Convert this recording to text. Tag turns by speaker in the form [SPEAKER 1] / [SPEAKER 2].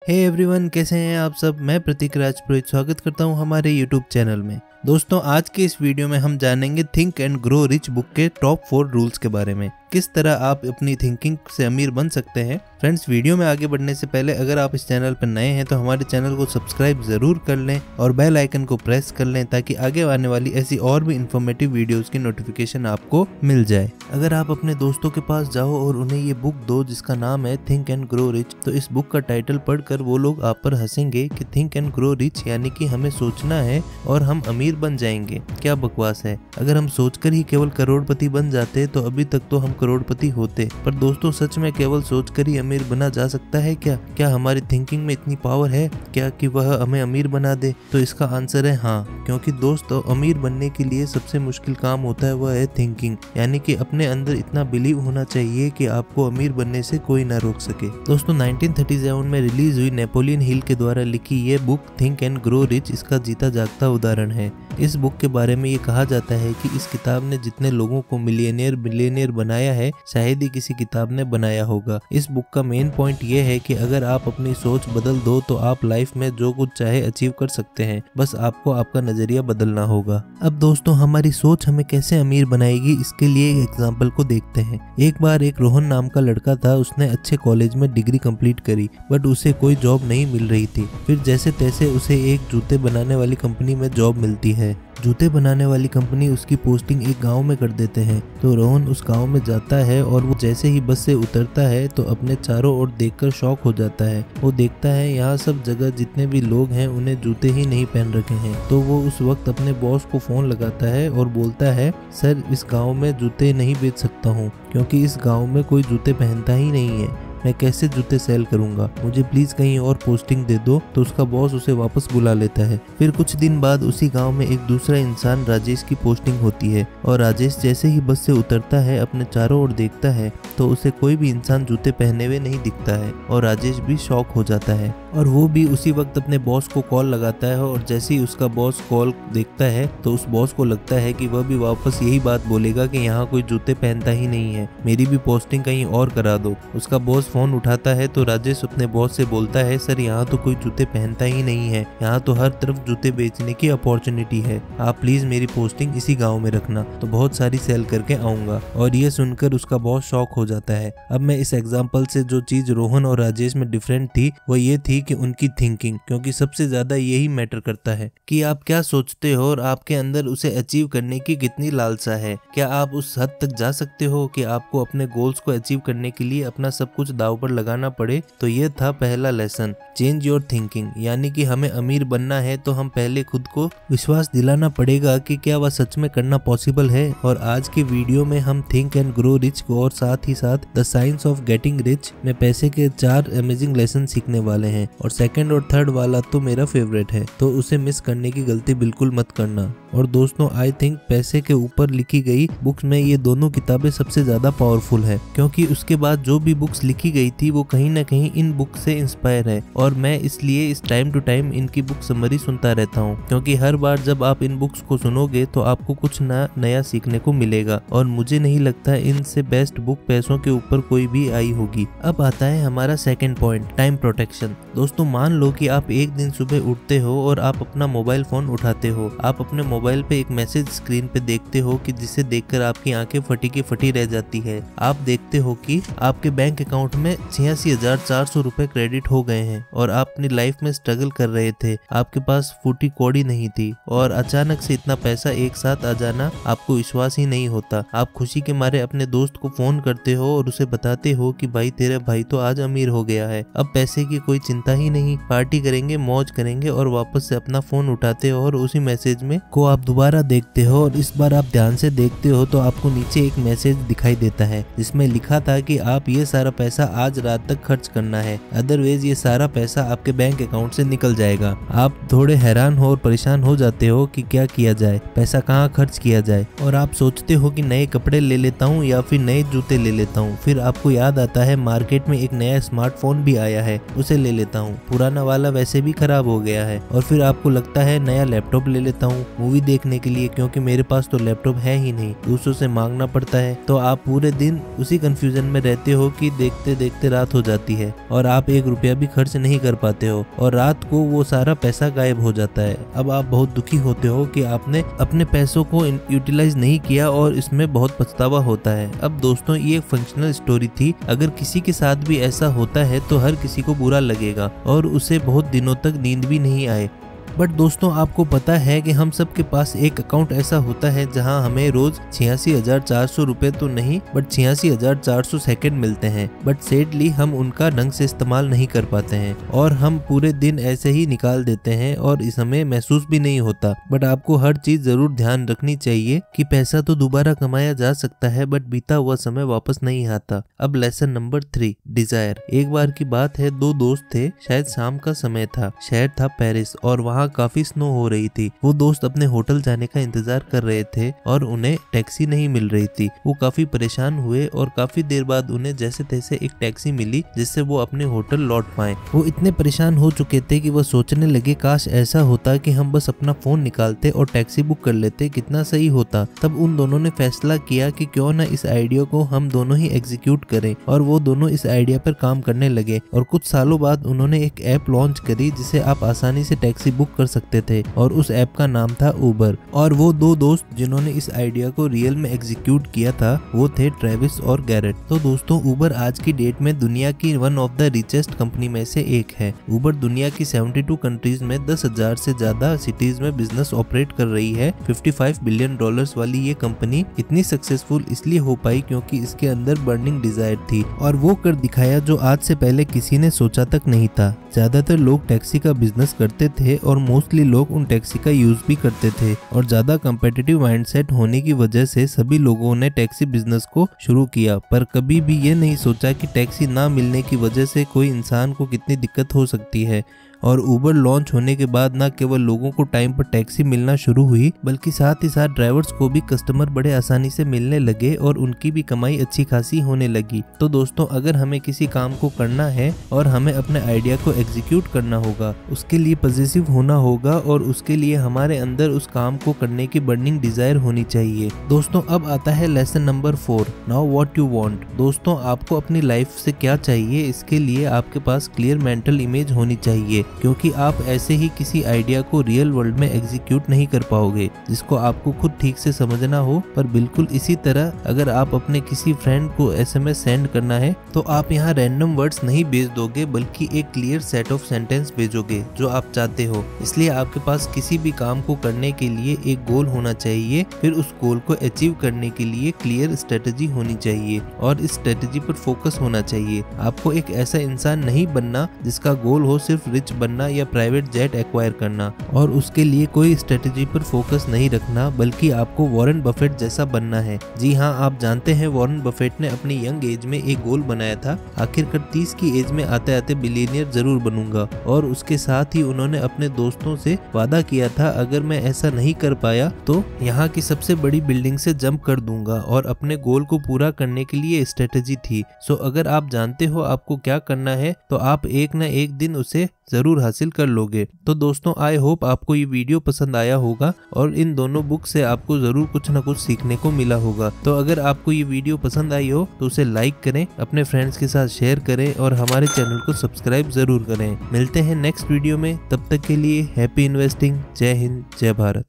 [SPEAKER 1] Hey everyone, कैसे हैं आप सब। मैं प्रतीक राजपुरोहित स्वागत करता हूं हमारे यूट्यूब चैनल में। दोस्तों, आज के इस वीडियो में हम जानेंगे think and grow rich book के टॉप 4 रूल्स के बारे में। किस तरह आप अपनी थिंकिंग से अमीर बन सकते हैं। फ्रेंड्स, वीडियो में आगे बढ़ने से पहले अगर आप इस चैनल पर नए हैं तो हमारे चैनल को सब्सक्राइब जरूर कर लें और बेल आइकन को प्रेस कर लें ताकि आगे आने वाली ऐसी और भी इन्फॉर्मेटिव वीडियोस की नोटिफिकेशन आपको मिल जाए। अगर आप अपने दोस्तों के पास जाओ और उन्हें ये बुक दो जिसका नाम है थिंक एंड ग्रो रिच, तो इस बुक का टाइटल पढ़कर वो लोग आप पर हंसेंगे कि थिंक एंड ग्रो रिच यानी कि हमें सोचना है और हम अमीर बन जाएंगे। क्या बकवास है। अगर हम सोचकर ही केवल करोड़पति बन जाते तो अभी तक तो हम करोड़पति होते। पर दोस्तों, सच में केवल सोचकर ही अमीर बना जा सकता है क्या हमारी थिंकिंग में इतनी पावर है क्या कि वह हमें अमीर बना दे? तो इसका आंसर है हाँ, क्योंकि दोस्तों अमीर बनने के लिए सबसे मुश्किल काम होता है वह है थिंकिंग, यानी कि अपने अंदर इतना बिलीव होना चाहिए कि आपको अमीर बनने से कोई ना रोक सके। दोस्तों, 1937 में रिलीज हुई नेपोलियन हिल के द्वारा लिखी ये book think and grow rich इसका जीता जागता उदाहरण है। इस बुक के बारे में ये कहा जाता है कि इस किताब ने जितने लोगों को मिलियनियर बिलियनियर बनाया है शायद ही किसी किताब ने बनाया होगा। इस बुक का मेन पॉइंट ये है कि अगर आप अपनी सोच बदल दो तो आप लाइफ में जो कुछ चाहे अचीव कर सकते हैं, बस आपको आपका नजरिया बदलना होगा। अब दोस्तों, हमारी सोच हमें कैसे अमीर बनाएगी इसके लिए एक एग्जाम्पल को देखते हैं। एक बार एक रोहन नाम का लड़का था, उसने अच्छे कॉलेज में डिग्री कंप्लीट करी बट उसे कोई जॉब नहीं मिल रही थी। फिर जैसे तैसे उसे एक जूते बनाने वाली कंपनी में जॉब मिलती है। जूते बनाने वाली कंपनी उसकी पोस्टिंग एक गांव में कर देते हैं, तो रोहन उस गांव में जाता है और वो जैसे ही बस से उतरता है तो अपने चारों ओर देखकर शॉक हो जाता है। वो देखता है यहाँ सब जगह जितने भी लोग हैं उन्हें जूते ही नहीं पहन रखे हैं। तो वो उस वक्त अपने बॉस को फोन लगाता है और बोलता है, सर इस गाँव में जूते नहीं बेच सकता हूँ क्योंकि इस गाँव में कोई जूते पहनता ही नहीं है। मैं कैसे जूते सेल करूंगा, मुझे प्लीज कहीं और पोस्टिंग दे दो। तो उसका बॉस उसे वापस बुला लेता है। फिर कुछ दिन बाद उसी गांव में एक दूसरा इंसान राजेश की पोस्टिंग होती है और राजेश जैसे ही बस से उतरता है अपने चारों ओर देखता है तो उसे कोई भी इंसान जूते पहने हुए नहीं दिखता है और राजेश भी शॉक हो जाता है और वो भी उसी वक्त अपने बॉस को कॉल लगाता है और जैसे ही उसका बॉस कॉल देखता है तो उस बॉस को लगता है कि वह भी वापस यही बात बोलेगा कि यहाँ कोई जूते पहनता ही नहीं है, मेरी भी पोस्टिंग कहीं और करा दो। उसका बॉस फोन उठाता है तो राजेश अपने बॉस से बोलता है, सर यहाँ तो कोई जूते पहनता ही नहीं है, यहाँ तो हर तरफ जूते बेचने की अपॉर्चुनिटी है, आप प्लीज मेरी पोस्टिंग इसी गाँव में रखना तो बहुत सारी सेल करके आऊंगा। और ये सुनकर उसका बॉस शॉक हो जाता है। अब मैं इस एग्जाम्पल से जो चीज रोहन और राजेश में डिफरेंट थी वो ये थी कि उनकी थिंकिंग, क्योंकि सबसे ज्यादा यही मैटर करता है कि आप क्या सोचते हो और आपके अंदर उसे अचीव करने की कितनी लालसा है। क्या आप उस हद तक जा सकते हो कि आपको अपने गोल्स को अचीव करने के लिए अपना सब कुछ दाव पर लगाना पड़े? तो ये था पहला लेसन, चेंज योर थिंकिंग। यानी कि हमें अमीर बनना है तो हम पहले खुद को विश्वास दिलाना पड़ेगा कि क्या वह सच में करना पॉसिबल है। और आज के वीडियो में हम थिंक एंड ग्रो रिच को और साथ ही साथ the science of getting rich में पैसे के 4 अमेजिंग लेसन सीखने वाले हैं और सेकंड और थर्ड वाला तो मेरा फेवरेट है, तो उसे मिस करने की गलती बिल्कुल मत करना। और दोस्तों, आई थिंक पैसे के ऊपर लिखी गई बुक्स में ये दोनों किताबें सबसे ज्यादा पावरफुल है, क्योंकि उसके बाद जो भी बुक्स लिखी गई थी वो कहीं ना कहीं इन बुक से इंस्पायर है। और मैं इसलिए इस टाइम टू टाइम इनकी बुक समरी सुनता रहता हूँ, क्योंकि हर बार जब आप इन बुक्स को सुनोगे तो आपको कुछ नया सीखने को मिलेगा। और मुझे नहीं लगता इनसे बेस्ट बुक पैसों के ऊपर कोई भी आई होगी। अब आता है हमारा सेकंड पॉइंट, टाइम प्रोटेक्शन। दोस्तों, मान लो कि आप एक दिन सुबह उठते हो और आप अपना मोबाइल फोन उठाते हो। आप अपने मोबाइल पे एक मैसेज स्क्रीन पे देखते हो कि जिसे देखकर आपकी आंखें फटी की फटी रह जाती है। आप देखते हो कि आपके बैंक अकाउंट में 86,400 रुपए क्रेडिट हो गए हैं और आप अपनी लाइफ में स्ट्रगल कर रहे थे, आपके पास फूटी कौड़ी नहीं थी और अचानक से इतना पैसा एक साथ आ जाना आपको विश्वास ही नहीं होता। आप खुशी के मारे अपने दोस्त को फोन करते हो और उसे बताते हो कि भाई तेरा भाई तो आज अमीर हो गया है, अब पैसे की कोई चिंता ही नहीं, पार्टी करेंगे, मौज करेंगे। और वापस से अपना फोन उठाते हो और उसी मैसेज में को आप दोबारा देखते हो और इस बार आप ध्यान से देखते हो तो आपको नीचे एक मैसेज दिखाई देता है जिसमें लिखा था कि आप ये सारा पैसा आज रात तक खर्च करना है, अदरवाइज ये सारा पैसा आपके बैंक अकाउंट से निकल जाएगा। आप थोड़े हैरान हो और परेशान हो जाते हो कि क्या किया जाए, पैसा कहाँ खर्च किया जाए। और आप सोचते हो कि नए कपड़े ले लेता हूँ या फिर नए जूते ले लेता हूँ। फिर आपको याद आता है मार्केट में एक नया स्मार्टफोन भी आया है, उसे ले लेता हूँ, पुराना वाला वैसे भी खराब हो गया है। और फिर आपको लगता है नया लैपटॉप ले लेता हूँ, मूवी मूवी देखने के लिए, क्योंकि मेरे पास तो लैपटॉप है ही नहीं, दूसरों से मांगना पड़ता है। तो आप पूरे दिन उसी कंफ्यूजन में रहते हो कि देखते देखते रात हो जाती है और आप 1 रुपया भी खर्च नहीं कर पाते हो और रात को वो सारा पैसा गायब हो जाता है। अब आप बहुत दुखी होते हो कि आपने अपने पैसों को यूटिलाइज नहीं किया और इसमें बहुत पछतावा होता है। अब दोस्तों ये एक फंक्शनल स्टोरी थी। अगर किसी के साथ भी ऐसा होता है तो हर किसी को बुरा लगेगा और उसे बहुत दिनों तक नींद भी नहीं आए। बट दोस्तों आपको पता है कि हम सब के पास एक अकाउंट ऐसा होता है जहां हमें रोज 86,400 रुपए तो नहीं बट 86,400 सेकंड मिलते हैं। बट सैडली हम उनका ढंग से इस्तेमाल नहीं कर पाते हैं और हम पूरे दिन ऐसे ही निकाल देते हैं और इस हमें महसूस भी नहीं होता। बट आपको हर चीज जरूर ध्यान रखनी चाहिए कि पैसा तो दोबारा कमाया जा सकता है बट बीता हुआ समय वापस नहीं आता। अब लेसन नंबर 3, डिजायर। एक बार की बात है, 2 दोस्त थे। शायद शाम का समय था, शहर था पेरिस और वहाँ काफी स्नो हो रही थी। वो दोस्त अपने होटल जाने का इंतजार कर रहे थे और उन्हें टैक्सी नहीं मिल रही थी। वो काफी परेशान हुए और काफी देर बाद उन्हें जैसे तैसे एक टैक्सी मिली जिससे वो अपने होटल लौट पाए। वो इतने परेशान हो चुके थे कि वो सोचने लगे काश ऐसा होता कि हम बस अपना फोन निकालते और टैक्सी बुक कर लेते, कितना सही होता। तब उन दोनों ने फैसला किया कि क्यों ना इस आइडिया को हम दोनों ही एग्जीक्यूट करें और वो दोनों इस आइडिया पर काम करने लगे। और कुछ सालों बाद उन्होंने एक ऐप लॉन्च करी जिसे आप आसानी से टैक्सी बुक कर सकते थे और उस ऐप का नाम था उबर। और वो 2 दोस्त जिन्होंने इस आइडिया को रियल में एग्जीक्यूट किया था वो थे ट्रेविस और गैरेट। तो दोस्तों उबर आज की डेट में दुनिया की one of the richest company में से एक है। उबर दुनिया की 72 कंट्रीज में 10,000 से ज्यादा सिटीज में बिजनेस ऑपरेट कर रही है। $55 बिलियन वाली ये कंपनी इतनी सक्सेसफुल इसलिए हो पाई क्योंकि इसके अंदर बर्निंग डिजायर थी और वो कर दिखाया जो आज से पहले किसी ने सोचा तक नहीं था। ज्यादातर लोग टैक्सी का बिजनेस करते थे और मोस्टली लोग उन टैक्सी का यूज भी करते थे और ज्यादा कम्पिटिटिव माइंडसेट होने की वजह से सभी लोगों ने टैक्सी बिजनेस को शुरू किया, पर कभी भी ये नहीं सोचा कि टैक्सी ना मिलने की वजह से कोई इंसान को कितनी दिक्कत हो सकती है। और उबर लॉन्च होने के बाद न केवल लोगों को टाइम पर टैक्सी मिलना शुरू हुई बल्कि साथ ही साथ ड्राइवर्स को भी कस्टमर बड़े आसानी से मिलने लगे और उनकी भी कमाई अच्छी खासी होने लगी। तो दोस्तों अगर हमें किसी काम को करना है और हमें अपने आइडिया को एग्जीक्यूट करना होगा, उसके लिए पॉजिटिव होना होगा और उसके लिए हमारे अंदर उस काम को करने की बर्निंग डिजायर होनी चाहिए। दोस्तों अब आता है lesson number 4, now what you want. दोस्तों आपको अपनी लाइफ से क्या चाहिए, इसके लिए आपके पास क्लियर मेंटल इमेज होनी चाहिए, क्योंकि आप ऐसे ही किसी आइडिया को रियल वर्ल्ड में एग्जीक्यूट नहीं कर पाओगे जिसको आपको खुद ठीक से समझना हो। पर बिल्कुल इसी तरह अगर आप अपने किसी फ्रेंड को SMS सेंड करना है तो आप यहाँ रैंडम वर्ड्स नहीं भेज दोगे बल्कि एक क्लियर सेट ऑफ सेंटेंस भेजोगे जो आप चाहते हो। इसलिए आपके पास किसी भी काम को करने के लिए एक गोल होना चाहिए, फिर उस गोल को अचीव करने के लिए क्लियर स्ट्रेटेजी होनी चाहिए और इस स्ट्रेटेजी पर फोकस होना चाहिए। आपको एक ऐसा इंसान नहीं बनना जिसका गोल हो सिर्फ रिच बनना या प्राइवेट जेट एक्वायर करना और उसके लिए कोई स्ट्रेटेजी पर फोकस नहीं रखना, बल्कि आपको वॉरेन बफेट जैसा बनना है। जी हाँ, आप जानते हैं वॉरेन बफेट ने अपनी यंग एज में एक गोल बनाया था, आखिरकार 30 की एज में आते आते बिलियनियर जरूर बनूंगा। और उसके साथ ही उन्होंने अपने दोस्तों से वादा किया था अगर मैं ऐसा नहीं कर पाया तो यहाँ की सबसे बड़ी बिल्डिंग से जंप कर दूंगा, और अपने गोल को पूरा करने के लिए स्ट्रेटेजी थी। सो अगर आप जानते हो आपको क्या करना है तो आप एक न एक दिन उसे जरूर हासिल कर लोगे। तो दोस्तों आई होप आपको ये वीडियो पसंद आया होगा और इन दोनों बुक से आपको जरूर कुछ ना कुछ सीखने को मिला होगा। तो अगर आपको ये वीडियो पसंद आई हो तो उसे लाइक करें, अपने फ्रेंड्स के साथ शेयर करें और हमारे चैनल को सब्सक्राइब जरूर करें। मिलते हैं नेक्स्ट वीडियो में, तब तक के लिए हैप्पी इन्वेस्टिंग। जय हिंद, जय भारत।